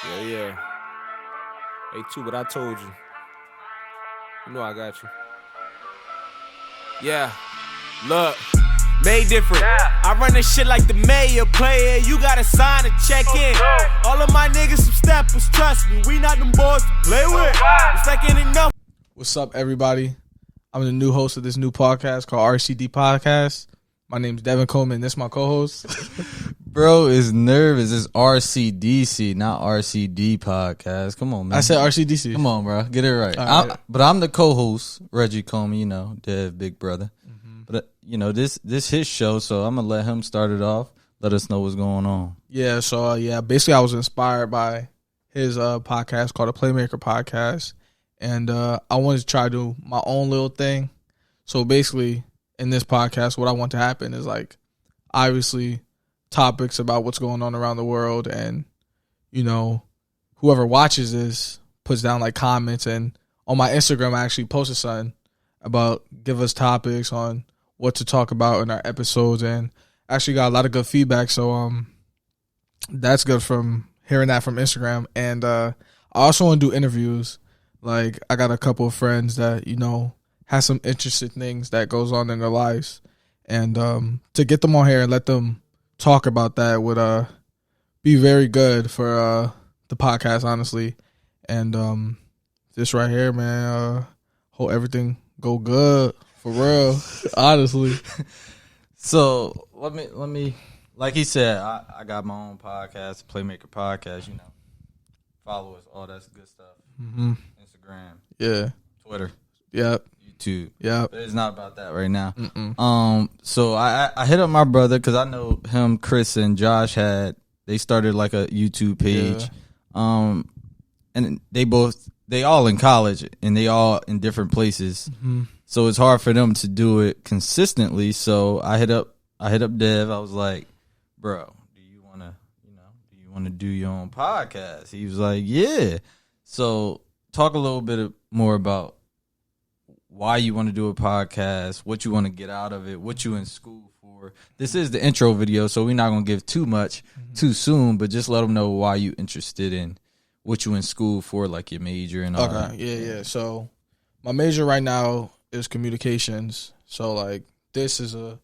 Yeah. Hey, too, but I told you. You know I got you. Yeah. Look. Made different. I run this shit like the mayor player. You gotta sign and check in. All of my niggas some steppers, trust me. We not them boys to play with. It's like it ain't nothing. What's up, everybody? I'm the new host of this new podcast called RCD Podcast. My name's Devin Coleman. This is my co-host. Bro is nervous. It's RCDC, not RCD Podcast. Come on, man. I said RCDC. Come on, bro. Get it right. Right. But I'm the co-host, Reggie Coleman, you know, Dev, big brother. Mm-hmm. But, you know, this his show, so I'm going to let him start it off. Let us know what's going on. Yeah, so, basically I was inspired by his podcast called the Playmaker Podcast. And I wanted to try to do my own little thing. So, basically, in this podcast, what I want to happen is, like, obviously topics about what's going on around the world, and you know, whoever watches this puts down like comments, and on my Instagram I actually posted something about give us topics on what to talk about in our episodes, and actually got a lot of good feedback, so that's good from hearing that from Instagram. And I also want to do interviews. Like, I got a couple of friends that, you know, have some interesting things that goes on in their lives, and to get them on here and let them talk about that would be very good for the podcast, honestly. And this right here, man, hope everything go good for real, honestly. So let me like he said, I got my own podcast, Playmaker Podcast, you know. Follow us, all that good stuff. Mm-hmm. Instagram. Yeah. Twitter. Yep. YouTube. Yep. But it's not about that right now. Mm-mm. So I hit up my brother because I know him, Chris, and Josh they started like a YouTube page. Yeah. And they all in college and they all in different places. Mm-hmm. So it's hard for them to do it consistently. So I hit up Dev. I was like, bro, do you want to do your own podcast? He was like, yeah. So talk a little bit more about why you want to do a podcast, what you want to get out of it, what you in school for. This is the intro video, so we're not going to give too much too soon, but just let them know why you interested in what you in school for, like your major and all that. Yeah. So my major right now is communications. So, like, this is a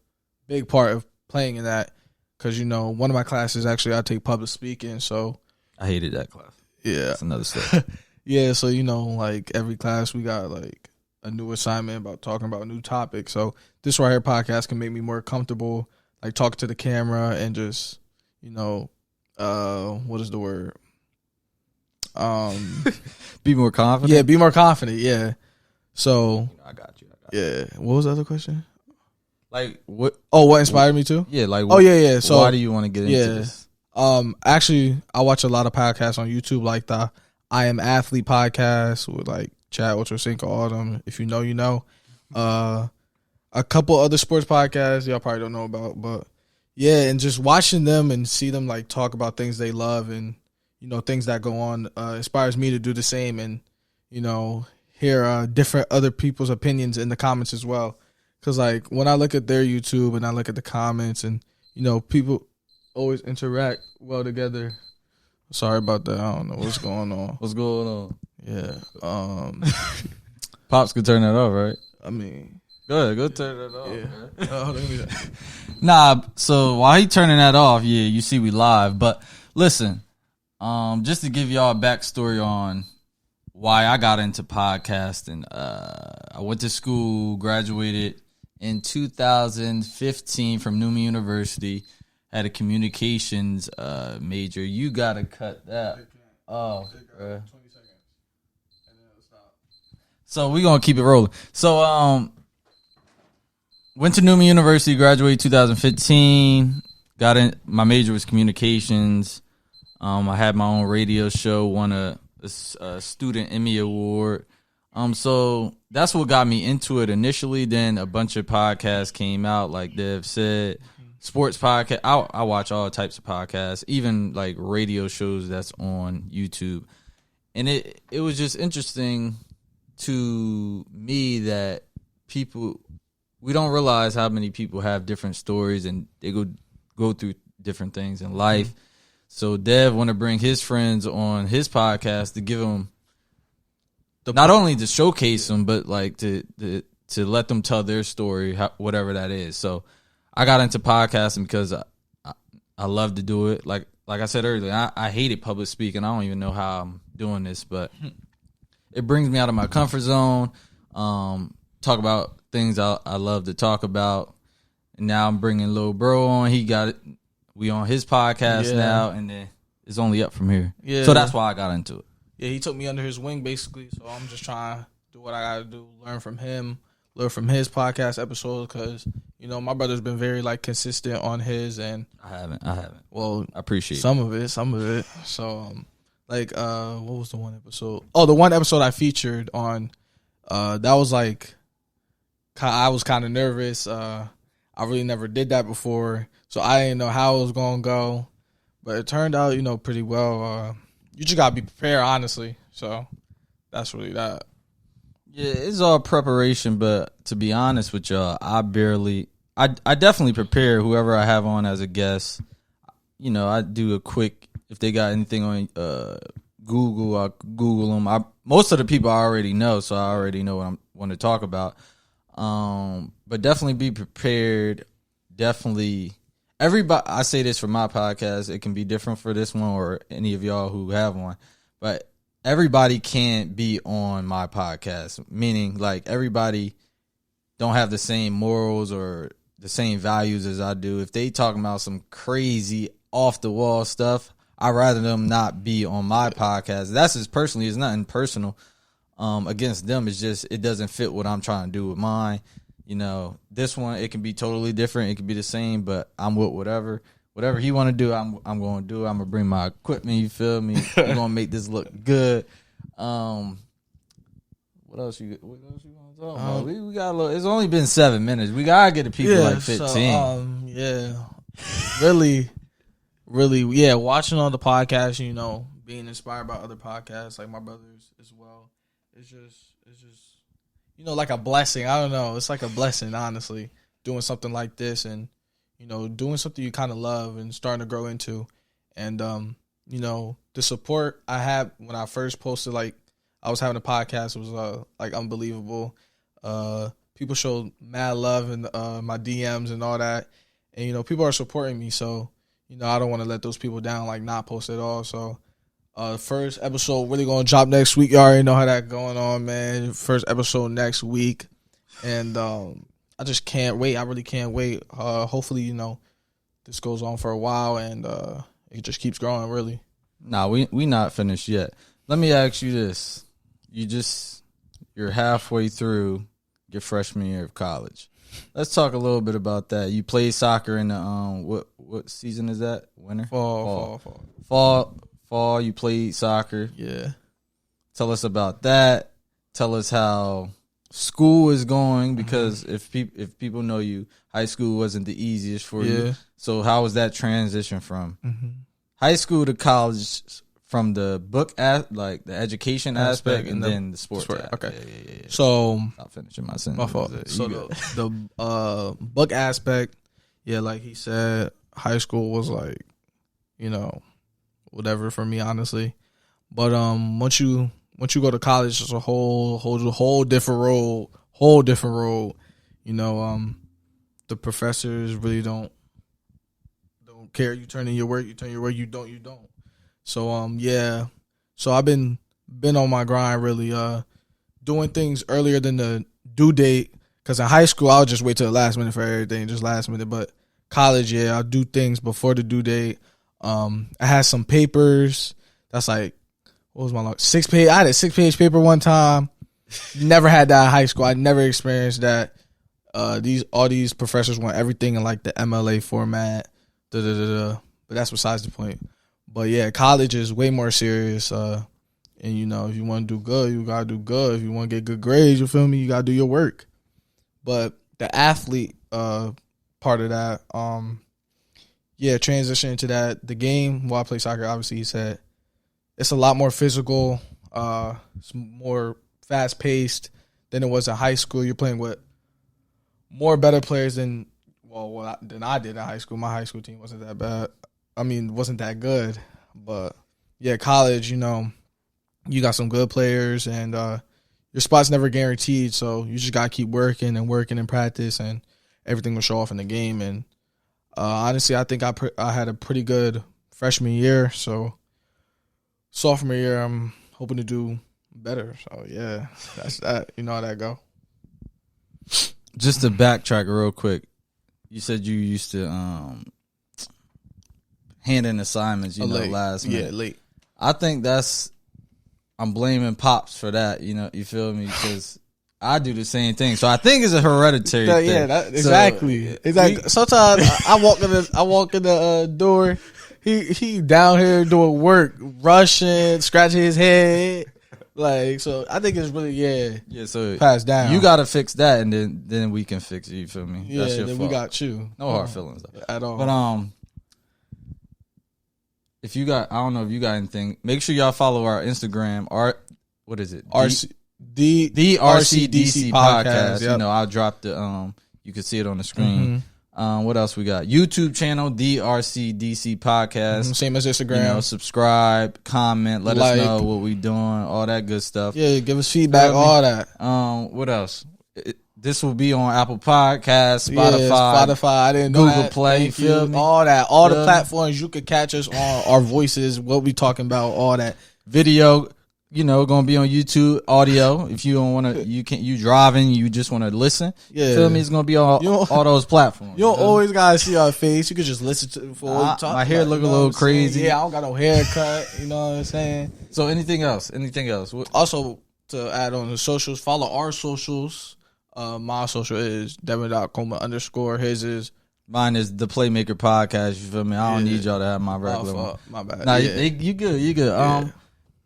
big part of playing in that because, you know, one of my classes, actually, I take public speaking, so. I hated that class. Yeah. That's another story. Yeah, so, you know, like, every class we got, like, a new assignment about talking about a new topic. So this right here podcast can make me more comfortable, like talk to the camera and just, you know, what is the word? Be more confident. Yeah, be more confident. Yeah. So I got you. Yeah. What was the other question? Like what? Oh, what inspired me to? Yeah. Like. Yeah. So why do you want to get into this? Actually, I watch a lot of podcasts on YouTube, like the I Am Athlete podcast with like Chad Ochocinco, all them. If you know, you know. A couple other sports podcasts y'all probably don't know about, but yeah, and just watching them and see them like talk about things they love and, you know, things that go on inspires me to do the same and, you know, hear different other people's opinions in the comments as well. Because like when I look at their YouTube and I look at the comments and, you know, people always interact well together. Sorry about that. I don't know what's going on. What's going on? Yeah. Pops could turn that off, right? I mean, go turn that off. Yeah. Oh, let me. Nah. So while he turning that off, yeah, you see we live. But listen, just to give y'all a backstory on why I got into podcasting. I went to school, graduated in 2015 from Newman University. Had a communications major. You gotta cut that off, bro. So we're going to keep it rolling. So went to Newman University, graduated 2015. Got in. My major was communications. I had my own radio show, won a student Emmy Award. So that's what got me into it initially. Then a bunch of podcasts came out, like Dev said. Sports podcast. I watch all types of podcasts, even like radio shows that's on YouTube. And it was just interesting to me that we don't realize how many people have different stories and they go through different things in life. So Dev want to bring his friends on his podcast to give them not only to showcase them, but like to let them tell their story, whatever that is. So I got into podcasting because I love to do it. Like I said earlier, I hated public speaking. I don't even know how I'm doing this, but it brings me out of my comfort zone. Talk about things I love to talk about. And now I'm bringing Lil Bro on. He got it. We on his podcast now, and then it's only up from here. Yeah. So that's why I got into it. Yeah, he took me under his wing, basically. So I'm just trying to do what I got to do, learn from him, learn from his podcast episodes, because, you know, my brother's been very, like, consistent on his. And I haven't. Well, I appreciate some of it. So, like, what was the one episode? Oh, the one episode I featured on, that was, like, I was kind of nervous. I really never did that before, so I didn't know how it was going to go. But it turned out, you know, pretty well. You just got to be prepared, honestly. So that's really that. Yeah, it's all preparation, but to be honest with y'all, I definitely prepare whoever I have on as a guest. You know, I do a quick, if they got anything on Google, I'll Google them. Most of the people I already know, so I already know what I want to talk about. But definitely be prepared. Definitely, everybody. I say this for my podcast. It can be different for this one or any of y'all who have one, but everybody can't be on my podcast. Meaning, like, everybody don't have the same morals or the same values as I do. If they talking about some crazy off the wall stuff, I'd rather them not be on my podcast. That's just personally. It's nothing personal against them. It's just it doesn't fit what I'm trying to do with mine. You know, this one, it can be totally different. It can be the same, but I'm with whatever he want to do. I'm going to do. I'm gonna bring my equipment. You feel me? We're gonna make this look good. What else you want to talk about? We got a little. It's only been 7 minutes. We gotta get the people like 15. Really, watching on the podcast, you know, being inspired by other podcasts like my brothers as well. It's just, you know, like a blessing. I don't know. It's like a blessing, honestly, doing something like this and, you know, doing something you kind of love and starting to grow into. And, you know, the support I had when I first posted, like, I was having a podcast was, like, unbelievable. People showed mad love in my DMs and all that. And, you know, people are supporting me. So, you know, I don't want to let those people down, like, not post at all. So, first episode really going to drop next week. You already know how that going on, man. First episode next week. And I just can't wait. I really can't wait. Hopefully, you know, this goes on for a while and it just keeps growing, really. Nah, we not finished yet. Let me ask you this. You're halfway through your freshman year of college. Let's talk a little bit about that. You played soccer in the what season is that? Winter? Fall, you played soccer. Yeah. Tell us about that. Tell us how school is going, because if people know you, high school wasn't the easiest for you. So how was that transition from high school to college, from the book like the education aspect and then the sport? Okay. Yeah. So I'll finish my sentence. My fault. So the book aspect, yeah, like he said, high school was like, you know, whatever for me, honestly. But once you go to college, it's a whole different road. You know, the professors really don't care. You turn in your work, you turn your work. You don't. So yeah. So I've been on my grind, really, doing things earlier than the due date. Because in high school, I would just wait till the last minute for everything, just last minute. But college, yeah, I'll do things before the due date. I had some papers. That's like, what was my long? 6-page. I had a 6-page paper one time. Never had that in high school. I never experienced that. All these professors want everything in like the MLA format. But that's besides the point. But yeah, college is way more serious. And you know, if you want to do good, you gotta do good. If you want to get good grades, you feel me? You gotta do your work. But the athlete part of that, yeah, transition into that. The game, while I play soccer, obviously, he said it's a lot more physical. It's more fast paced than it was in high school. You're playing with more better players than I did in high school. My high school team wasn't that bad. wasn't that good. But yeah, college, you got some good players, and your spot's never guaranteed. So you just gotta keep working and practice, and everything will show off in the game. And honestly, I think I had a pretty good freshman year. So sophomore year, I'm hoping to do better. So yeah, that's that. You know how that go. Just to backtrack real quick, you said you used to hand in assignments, last minute. Yeah, late. I think I'm blaming Pops for that, you feel me? Because I do the same thing. So I think it's a hereditary thing. Yeah, exactly. Sometimes I walk in the door, he down here doing work, rushing, scratching his head. Like, so I think it's really, so passed down. You got to fix that, and then we can fix it, you feel me? Yeah, that's your then fault. we got you. No hard feelings though. At all. But if you got, I don't know if you got anything, make sure y'all follow our Instagram. What is it? The RCDC podcast. Yep. I'll drop the you can see it on the screen. What else we got? YouTube channel, the RCDC podcast. Same as Instagram. Subscribe, comment, let us know what we doing, all that good stuff. Yeah, give us feedback, all that. What else? This will be on Apple Podcasts, Spotify. Spotify. I didn't know Google that. Play. Feel me? All that. All the platforms you could catch us on, our voices, what we talking about, all that. Video, gonna be on YouTube. Audio. If you don't want to, you driving, you just want to listen. Yeah. Feel me? It's gonna be on all those platforms. You don't always gotta see our face. You could just listen to for what we talk my hair look a little crazy. Yeah, I don't got no haircut. You know what I'm saying? So anything else? Also, to add on the socials, follow our socials. My social is Devin.coma_. His is. Mine is the Playmaker Podcast. You feel me? I don't need y'all to have my regular one. My bad. Nah, you good. You good. Yeah.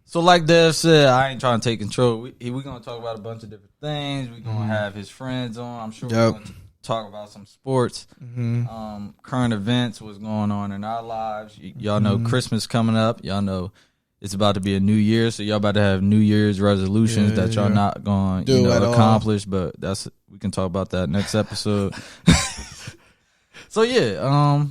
So like Dev said, I ain't trying to take control. We gonna talk about a bunch of different things. We gonna have his friends on. I'm sure we're gonna talk about some sports, current events, what's going on in our lives. Y'all know Christmas coming up. Y'all know it's about to be a new year, so y'all about to have New Year's resolutions that y'all not going to accomplish. But we can talk about that next episode. So yeah,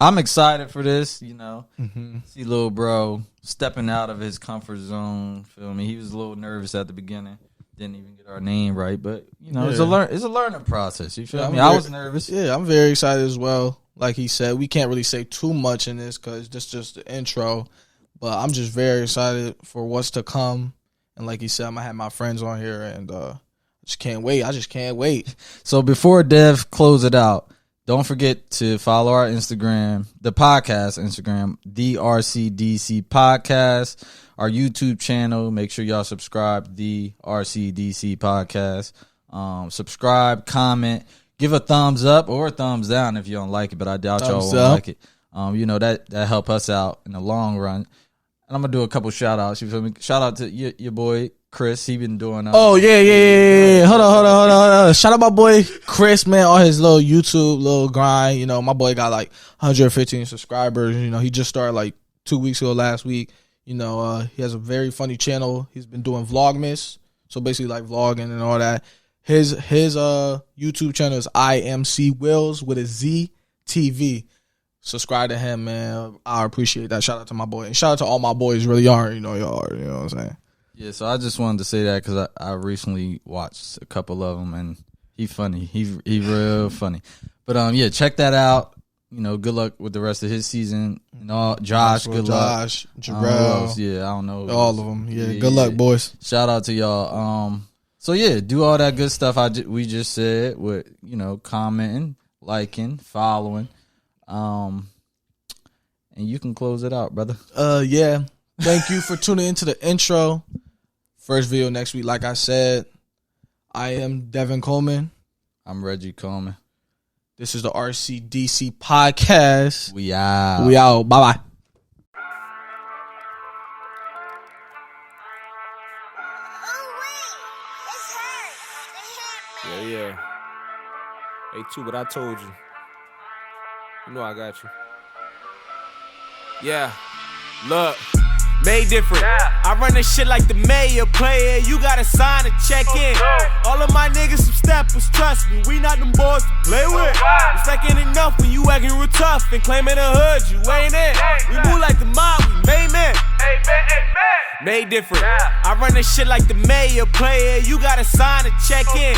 I'm excited for this. See little bro stepping out of his comfort zone. Feel me? He was a little nervous at the beginning. Didn't even get our name right, but it's a learning process. You feel me? I was nervous. Yeah, I'm very excited as well. Like he said, we can't really say too much in this because this is just the intro. But I'm just very excited for what's to come. And like he said, I'm going to have my friends on here. And I just can't wait. So before Dev close it out, don't forget to follow our Instagram, the podcast Instagram, the RCDC Podcast. Our YouTube channel. Make sure y'all subscribe, the RCDC Podcast. Subscribe, comment, give a thumbs up or a thumbs down if you don't like it. But I doubt y'all won't like it. That help us out in the long run. And I'm gonna do a couple shout outs. You feel me? Shout out to your boy Chris. He been doing. Yeah. Hold on. Shout out my boy Chris, man, on his little YouTube little grind. My boy got like 115 subscribers. He just started like 2 weeks ago, last week. He has a very funny channel. He's been doing Vlogmas, so basically like vlogging and all that. His YouTube channel is IMC Wills with a Z TV. Subscribe to him, man. I appreciate that. Shout out to my boy. And shout out to all my boys really are. Y'all are. You know what I'm saying? Yeah, so I just wanted to say that because I recently watched a couple of them, and he funny. He real funny. But, check that out. Good luck with the rest of his season. Josh, good luck. Josh, Jarrell. I don't know. All of them. Yeah, good luck, boys. Shout out to y'all. So, do all that good stuff we just said with, commenting, liking, following. And you can close it out, brother. Yeah. Thank you for tuning into the intro. First video next week, like I said. I am Devin Coleman. I'm Reggie Coleman. This is the RCDC Podcast. We out. Bye-bye. Yeah. Hey, too, but I told you. You know I got you. Yeah, look. Made different. I run this shit like the mayor, player. You gotta sign a check in. All of my niggas some steppers, trust me. We not them boys to play with. It's like ain't enough when you acting real tough and claiming the hood you ain't in. We move like the mob, we made men. Made different. I run this shit like the mayor, player. You gotta sign a check in.